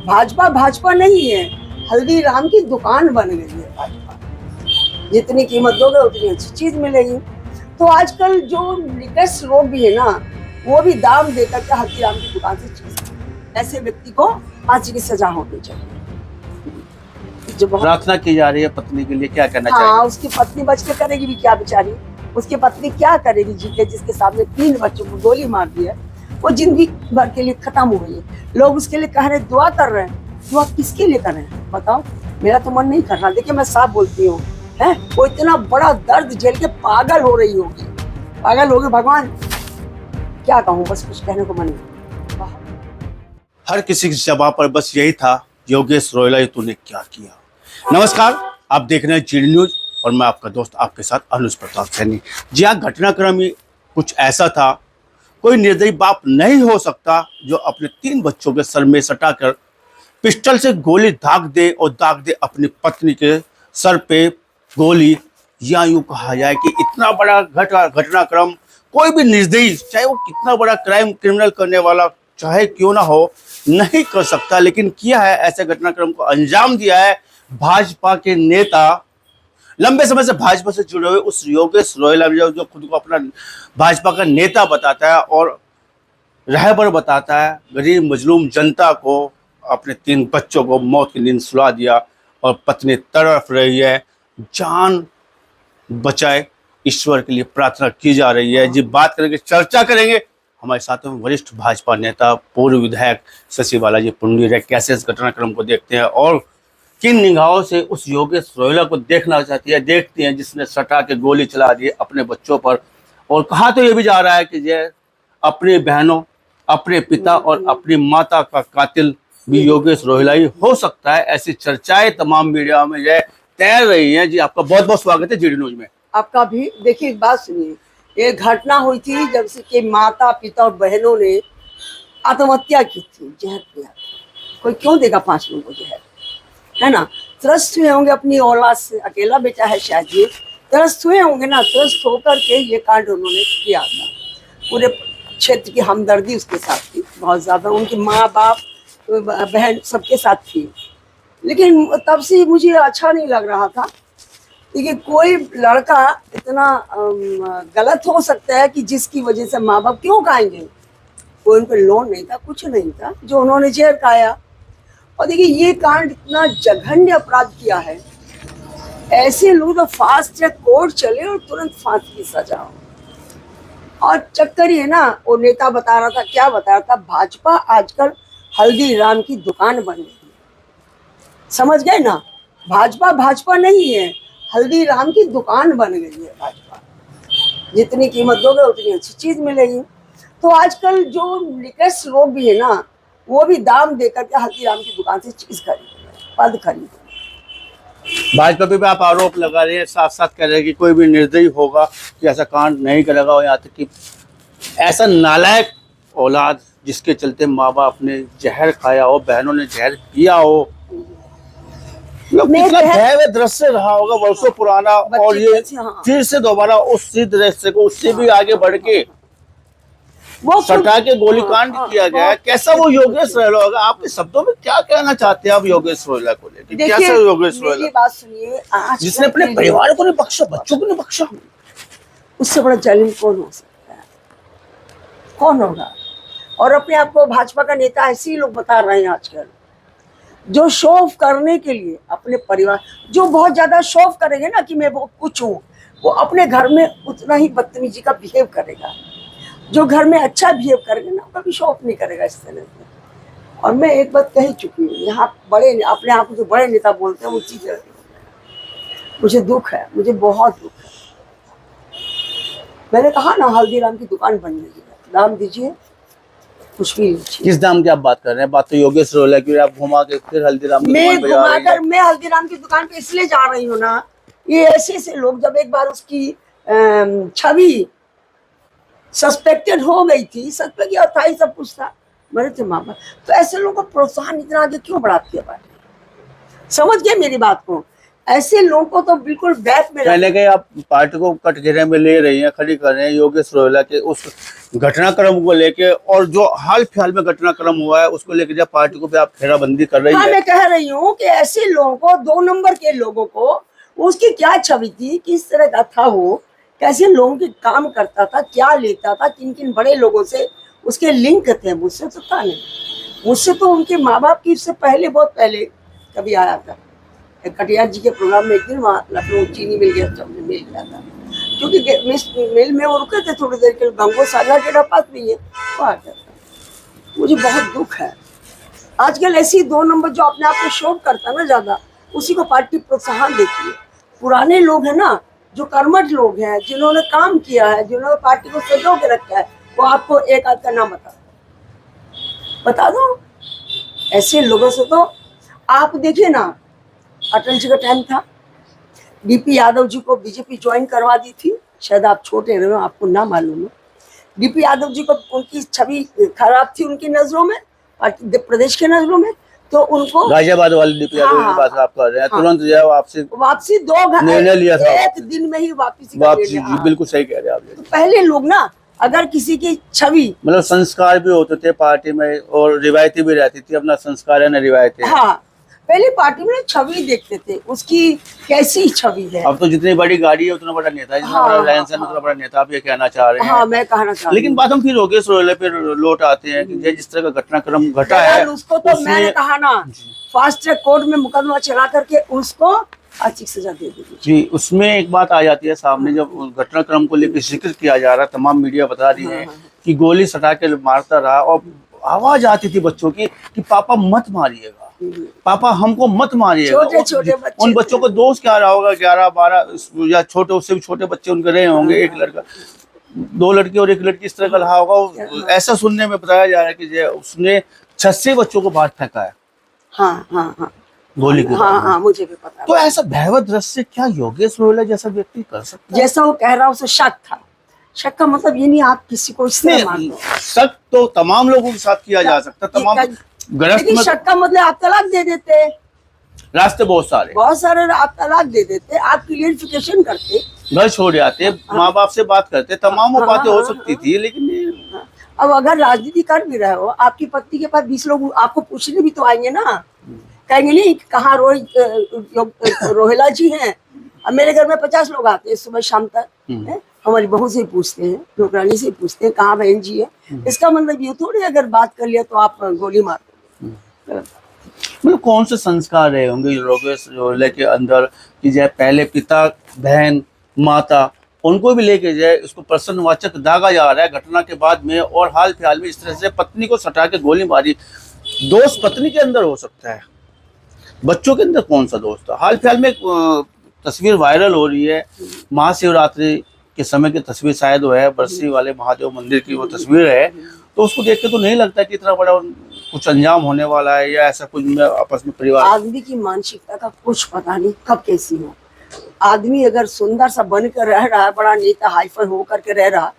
भाजपा भाजपा नहीं है, हल्दीराम की दुकान बन गई है भाजपा। जितनी कीमत दोगे उतनी अच्छी चीज मिलेगी। तो आजकल जो निकस्ट लोग भी है ना, वो भी दाम देकर के हल्दीराम की दुकान से चीज, ऐसे व्यक्ति को फांसी की सजा होनी चाहिए। जो प्रार्थना की जा रही है पत्नी के लिए, क्या करना चाहिए? हाँ, उसकी पत्नी बच के करेगी भी क्या बेचारी? उसकी पत्नी क्या करेगी जी के, जिसके सामने 3 बच्चों को गोली मार दी है। वो जिंदगी भर के लिए खत्म हो गई है। लोग उसके लिए कह रहे दुआ कर रहे हैं। दुआ किसके लिए कर रहे हैं बताओ? मेरा तो मन नहीं कर रहा। देखिए मैं साफ बोलती हूँ, है वो इतना बड़ा दर्द झेल के पागल हो रही होगी, पागल होगी। भगवान क्या कहूँ, बस कुछ कहने को मन नहीं। हर किसी के जवाब पर बस यही था, योगेश रोहिला तूने क्या किया। नमस्कार, आप देख रहे हैं जीडी न्यूज और मैं आपका दोस्त आपके साथ अनुज प्रताप सैनी। जी हाँ, घटनाक्रम ही कुछ ऐसा था। कोई निर्दयी बाप नहीं हो सकता जो अपने 3 बच्चों के सर में सटाकर पिस्टल से गोली दाग दे और दाग दे अपनी पत्नी के सर पे गोली। या यूं कहा जाए कि इतना बड़ा घटनाक्रम कोई भी निर्दयी, चाहे वो कितना बड़ा क्रिमिनल करने वाला चाहे क्यों ना हो, नहीं कर सकता। लेकिन किया है, ऐसे घटनाक्रम को अंजाम दिया है भाजपा के नेता, लंबे समय से भाजपा से जुड़े हुए उस योगेश रोहिला जो खुद को अपना भाजपा का नेता बताता है और रहबर बताता है। गरीब मजलूम जनता को, अपने 3 बच्चों को मौत की नींद सुला दिया और पत्नी तड़प रही है। जान बचाए, ईश्वर के लिए प्रार्थना की जा रही है। जी बात करेंगे, चर्चा करेंगे। हमारे साथ में वरिष्ठ भाजपा नेता पूर्व विधायक शशि बालाजी पुंडीर कैसे इस घटनाक्रम को देखते हैं और किन निगाहों से उस योगेश रोहिला को देखना देखती हैं जिसने सटा के गोली चला दी अपने बच्चों पर। और कहा तो ये भी जा रहा है कि ये अपनी बहनों, अपने पिता और अपनी माता का कातिल भी योगेश रोहिला ही हो सकता है। ऐसी चर्चाएं तमाम मीडिया में ये तैर रही हैं। जी आपका बहुत बहुत स्वागत है जीडी न्यूज में। आपका भी। देखिए बात सुनिए, ये घटना हुई थी जब से कि माता पिता और बहनों ने आत्महत्या की थी, जहर पिया। कोई क्यों देगा 5 लोगों को जहर, है ना? त्रस्त हुए होंगे अपनी औलाद से। अकेला बेटा है शायद, ये त्रस्त हुए होंगे ना। त्रस्त होकर के ये कांड उन्होंने किया था। पूरे क्षेत्र की हमदर्दी उसके साथ थी बहुत ज्यादा, उनकी माँ बाप बहन सबके साथ थी। लेकिन तब से मुझे अच्छा नहीं लग रहा था। देखिए कोई लड़का इतना गलत हो सकता है कि जिसकी वजह से माँ बाप क्यों खाएंगे? कोई उन पर लोन नहीं था, कुछ नहीं था, जो उन्होंने जहर खाया। और देखिए ये कांड इतना जघन्य अपराध किया है। ऐसे लोग तो फास्ट ट्रैक कोर्ट चले और तुरंत फांसी की सजा हो। और चक्कर ये ना, वो नेता बता रहा था, क्या बता रहा था, भाजपा आजकल हल्दीराम की दुकान बन गई है। समझ गए ना? भाजपा भाजपा नहीं है, हल्दीराम की दुकान बन गई है भाजपा। जितनी कीमत दोगे उतनी अच्छी चीज मिलेगी। तो आजकल जो निकस्ट लोग भी है ना, वो भी दाम देकर के हल्दीराम की दुकान से चीज खरीद रहे हैं, पद खरीद रहे हैं। भाजपा पे भी आप आरोप लगा रहे हैं, साथ साथ कह रहे हैं कि कोई भी निर्दयी होगा कि ऐसा कांड नहीं करेगा। और यहाँ तक कि ऐसा नालायक औलाद जिसके चलते माँ बाप ने जहर खाया हो, बहनों ने जहर पिया हो, कितना भयावह दृश्य रहा होगा, वर्षों पुराना। और ये फिर से दोबारा उसी दृश्य को उससे भी आगे बढ़ के वो सटा के गोलीकांड किया गया है। कैसा वो योगेश रोहिला होगा? आपके शब्दों में क्या कहना चाहते हैं आप योगेश रोहिला को लेकर? कैसा योगेश रोहिला, बात सुनिए, जिसने अपने परिवार को नहीं बख्शा, बच्चों को नहीं बख्शा, उससे बड़ा जालिम कौन हो सकता है? कौन होगा? और अपने आप को भाजपा का नेता ऐसे ही लोग बता रहे हैं आजकल, जो शो ऑफ करने के लिए अपने परिवार, जो बहुत ज्यादा शो ऑफ करेंगे ना कि मैं वो कुछ हूँ, वो अपने घर में उतना ही बदतमीजी का बिहेव करेगा। जो घर में अच्छा बिहेव करेगा ना, कभी शो ऑफ नहीं करेगा इस तरह से। और मैं एक बात कही चुकी हूँ, यहाँ बड़े अपने आप को जो बड़े नेता बोलते हैं वो चीज, मुझे दुख है, मुझे बहुत दुख है। मैंने कहा ना हल्दीराम की दुकान बन गई है, दाम दीजिए कुछ भी। किस दाम की आप बात कर रहे हैं? बात तो योगेश रोहिला की, आप घुमा के फिर हल्दीराम की दुकान पे जा रही हैं। मैं हल्दीराम की दुकान पे इसलिए जा रही हूँ ना, ये ऐसे लोग जब एक बार उसकी छवि सस्पेक्टेड हो गई थी, सस्पेक्ट किया था, सब कुछ था, मरे थे माँ बाप, तो ऐसे लोगों को प्रोत्साहन इतना आगे क्यों बढ़ाती है पार्टी? समझ गए मेरी बात को? ऐसे लोगों को तो बिल्कुल बैक में पहले के आप पार्टी को कटघरे में ले रही हैं, खड़ी कर रहे हैं योगेश रोहिला के उस घटनाक्रम को लेके, और जो हाल फिलहाल में घटनाक्रम हुआ है उसको लेके जब पार्टी को भी आप घेराबंदी कर रही हाँ, है। मैं कह रही हूँ कि ऐसे लोगों को, 2 नंबर के लोगों को, उसकी क्या छवि थी, किस तरह का था वो, कैसे लोगों के काम करता था, क्या लेता था, किन किन बड़े लोगों से उसके लिंक थे। मुझसे तो था नहीं, मुझसे तो उनके माँ बाप की इससे पहले, बहुत पहले कभी आया था कटियार जी के प्रोग्राम में। एक दिन वहाँ लखनऊ चीनी मिल गया, मिल गया था, क्योंकि मिल में वो रुके थे थोड़ी देर के लिए, गंगो सागर के पास नहीं है, वो आ गया था। मुझे बहुत दुख है आजकल ऐसी 2 नंबर जो अपने आप को शो करता ना ज्यादा, उसी को पार्टी प्रोत्साहन देती है। पुराने लोग हैं ना, जो कर्मठ लोग हैं, जिन्होंने काम किया है, जिन्होंने पार्टी को सजो के रखा है, वो आपको एक आध का नाम बता दो। ऐसे लोगों से तो आप देखिए ना, अटल जी का टाइम था, डीपी यादव जी को बीजेपी ज्वाइन करवा दी थी, शायद आप छोटे रहे हो, आपको ना मालूम है। डीपी यादव जी को, उनकी छवि खराब थी उनकी नजरों में, प्रदेश के नजरों में, तो उनको गाजियाबाद वाले डीपी यादव की बात आप कर रहे हैं, तुरंत जो है वापसी 2 निर्णय लिया था, एक दिन में ही वापसी बिल्कुल सही कह रहे हैं आप। तो पहले लोग ना, अगर किसी की छवि, मतलब संस्कार भी होते थे पार्टी में और रिवायतें भी रहती थी, अपना संस्कार है ना रिवायतें। हाँ, पहले पार्टी में छवि देखते थे, उसकी कैसी छवि है। अब तो जितनी बड़ी गाड़ी है उतना बड़ा नेता है, जितना बड़ा लाइसेंस है उतना बड़ा नेता, आप ये कहना चाह रहे हैं। हाँ, मैं कहना चाह रही हूँ। लेकिन बात हम फिर योगेश रोहिला पे लौट आते हैं कि जिस तरह का घटनाक्रम घटा है, उसको तो मैंने कहा ना, फास्ट ट्रैक कोर्ट में मुकदमा चला करके उसको अच्छी सजा दे दी जी। उसमें एक बात आ जाती है सामने, जब घटनाक्रम को लेकर जिक्र किया जा रहा है, तमाम मीडिया बता रही है कि गोली सटा के मारता रहा, और आवाज आती थी बच्चों की कि पापा मत मारिएगा, पापा हमको मत मारिएगा। छोटे छोटे बच्चे, उन बच्चों को दोस्त क्या रहा होगा, 11-12 या छोटे, उससे भी छोटे बच्चे उनके रहे होंगे, एक लड़का, 2 लड़की और 1 लड़की, इस तरह का रहा होगा। ऐसा सुनने में बताया जा रहा है कि उसने 6 बच्चों को बाहर फेंका है। हाँ, गोली की। हाँ, मुझे भी पता। तो ऐसा भयावह दृश्य क्या योगेश रोहिला जैसा व्यक्ति कर सकता है? जैसा वो कह रहा, उसे शक था। शक का मतलब ये नहीं आप किसी को इस तरह मान लो। शक तो तमाम लोगों के साथ किया जा सकता, तमाम लेकिन शक का मतलब आप तलाक दे देते, रास्ते बहुत सारे आप तलाक दे देते, आप क्लियरिफिकेशन करते, घर छोड़ जाते, माँ बाप से बात करते, तमाम बातें हो सकती थी। लेकिन अब अगर राजनीति कर भी रहे हो, आपकी पत्नी के पास 20 लोग आपको पूछने भी तो आएंगे ना, कहेंगे नहीं कहाँ रोहिला जी हैं। अब मेरे घर में 50 लोग आते हैं सुबह शाम तक, हमारी बहू से पूछते हैं, नौकरानी से पूछते हैं कहाँ बहन जी है। इसका मतलब ये थोड़ी अगर बात कर लिया तो आप गोली मार दोगे। मतलब कौन से संस्कार रहे होंगे योगेश रोहिला के अंदर कि जय पहले पिता, बहन, माता, उनको भी लेके जाए, इसको प्रसन्नवाचक दागा जा रहा है घटना के बाद में, और हाल फिलहाल में इस तरह से पत्नी को सटा के गोली मारी। दोस्त पत्नी के अंदर हो सकता है, बच्चों के अंदर कौन सा दोस्त था? हाल फिलहाल में तस्वीर वायरल हो रही है, महाशिवरात्रि के समय की तस्वीर शायद वो है, बरसी वाले महादेव मंदिर की वो तस्वीर है। तो उसको देख के तो नहीं लगता कि इतना बड़ा कुछ अंजाम होने वाला है, या ऐसा कुछ में आपस में परिवार। आदमी की मानसिकता का कुछ पता नहीं कब कैसी हो। आदमी अगर सुंदर सा बनकर रह रहा है, बड़ा नेता हाइफर होकर के रह रहा,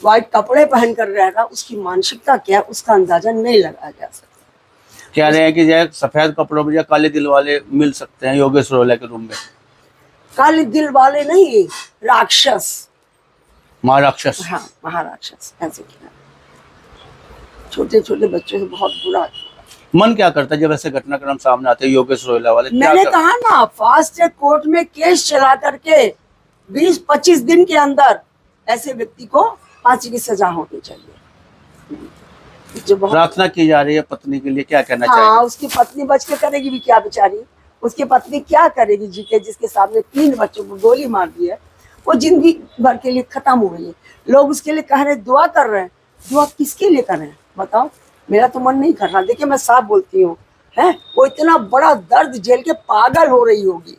व्हाइट कपड़े पहन कर रह रहा, उसकी मानसिकता क्या उसका अंदाजा नहीं लगाया जा सकता। कह रहे हैं कि जो सफेद कपड़ों में या काले दिल वाले मिल सकते हैं योगेश रोहिला के रूम में। काले दिल वाले नहीं, राक्षस, महाराक्षस। हाँ, महाराक्षस ऐसे किया। छोटे छोटे बच्चों से बहुत बुरा। मन क्या करता है जब ऐसे घटनाक्रम सामने आते हैं योगेश रोहिला वाले? मैंने कहा ना, फास्ट ट्रैक कोर्ट में केस चला करके 20-25 दिन के अंदर ऐसे व्यक्ति को फांसी की सजा होनी चाहिए। जो प्रार्थना की जा रही है पत्नी के लिए, क्या कहना हाँ, चाहिए? उसकी पत्नी बच के करेगी भी क्या बेचारी? उसकी पत्नी क्या करेगी जी के, जिसके सामने 3 बच्चों को गोली मार दी है, वो जिंदगी भर के लिए खत्म हो गई है। लोग उसके लिए कह रहे, दुआ कर रहे हैं। दुआ किसके लिए कर रहे हैं बताओ? मेरा तो मन नहीं कर रहा। देखिए मैं साफ बोलती हूँ, है वो इतना बड़ा दर्द झेल के पागल हो रही होगी,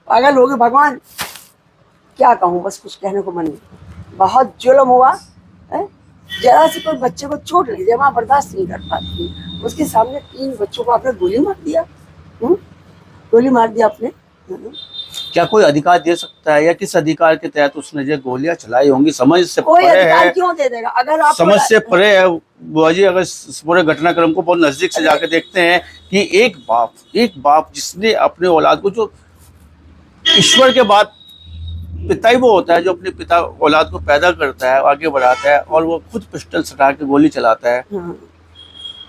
पागल होगी। भगवान क्या कहूँ, बस कुछ कहने को मन नहीं। बहुत जुल्म हुआ है, जरा से कोई बच्चे को चोट लगी, माँ बर्दाश्त नहीं कर पाती। उसके सामने 3 बच्चों को आपने गोली मार दिया, गोली मार दिया आपने। क्या कोई अधिकार दे सकता है, या किस अधिकार के तहत उसने जो गोलियां चलाई होंगी? समझ से कोई परे अधिकार है, क्यों दे देगा? अगर आप समझ से परे है बुआ जी। अगर पूरे घटनाक्रम को बहुत नजदीक से जाकर देखते हैं कि एक बाप जिसने अपने औलाद को जो ईश्वर के बाद पिता ही वो होता है जो अपने पिता औलाद को पैदा करता है, आगे बढ़ाता है, और वो खुद पिस्टल सटा के गोली चलाता है। हाँ।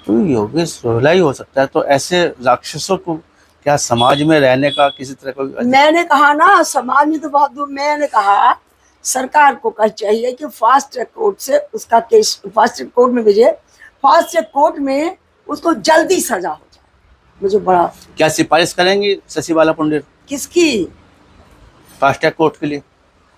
तो योगेश रोहिला ही हो सकता है। तो ऐसे राक्षसों को क्या समाज में रहने का किसी तरह का? मैंने कहा ना, समाज में तो बहुत दूर। मैंने कहा सरकार को कह चाहिए कि फास्ट ट्रैक कोर्ट से उसका केस फास्ट ट्रैक कोर्ट में भेजे, फास्ट ट्रैक कोर्ट में उसको जल्दी सजा हो जाए। मुझे बड़ा क्या सिफारिश करेंगी शशि बाला पुंडीर किसकी फास्ट ट्रैक कोर्ट के लिए?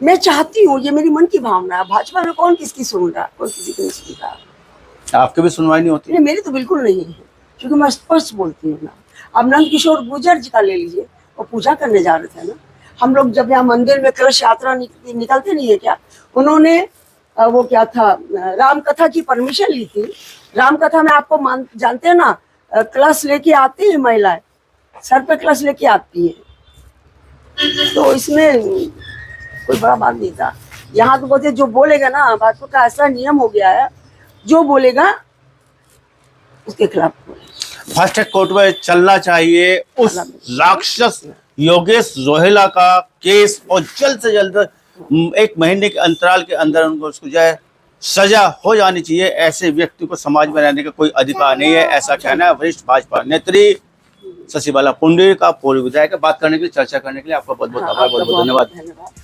मैं चाहती हूँ, ये मेरी मन की भावना है। भाजपा में कौन किसकी सुन रहा, कोई किसी की नहीं सुन रहा। आपकी भी सुनवाई नहीं होती? नहीं, मेरी तो बिल्कुल नहीं है, क्योंकि मैं स्पष्ट बोलती हूँ ना। अब नंद किशोर गुर्जर जी का ले लीजिए, वो पूजा करने जा रहे थे ना। हम लोग जब यहाँ मंदिर में कलश यात्रा निकलते नहीं है क्या, उन्होंने वो क्या था, राम कथा की परमिशन ली थी। राम कथा में आपको जानते हैं ना, कलश लेके आती है महिलाएं, सर पे कलश लेके आती है। तो इसमें कोई बड़ा बात नहीं था। यहाँ तो बोलते जो बोलेगा ना, भाजपा का ऐसा नियम हो गया है, जो बोलेगा उसके खिलाफ बोलेगा। फास्ट ट्रैक कोर्ट में चलना चाहिए उस राक्षस योगेश रोहिला का केस, और जल्द से जल्द 1 महीने के अंतराल के अंदर उनको उसको जो है सजा हो जानी चाहिए। ऐसे व्यक्ति को समाज में रहने का कोई अधिकार नहीं है, ऐसा कहना है वरिष्ठ भाजपा नेत्री शशि बाला पुंडीर का। पूर्व विधायक बात करने के लिए, चर्चा करने के लिए आपका बहुत बहुत आभार, बहुत बहुत धन्यवाद।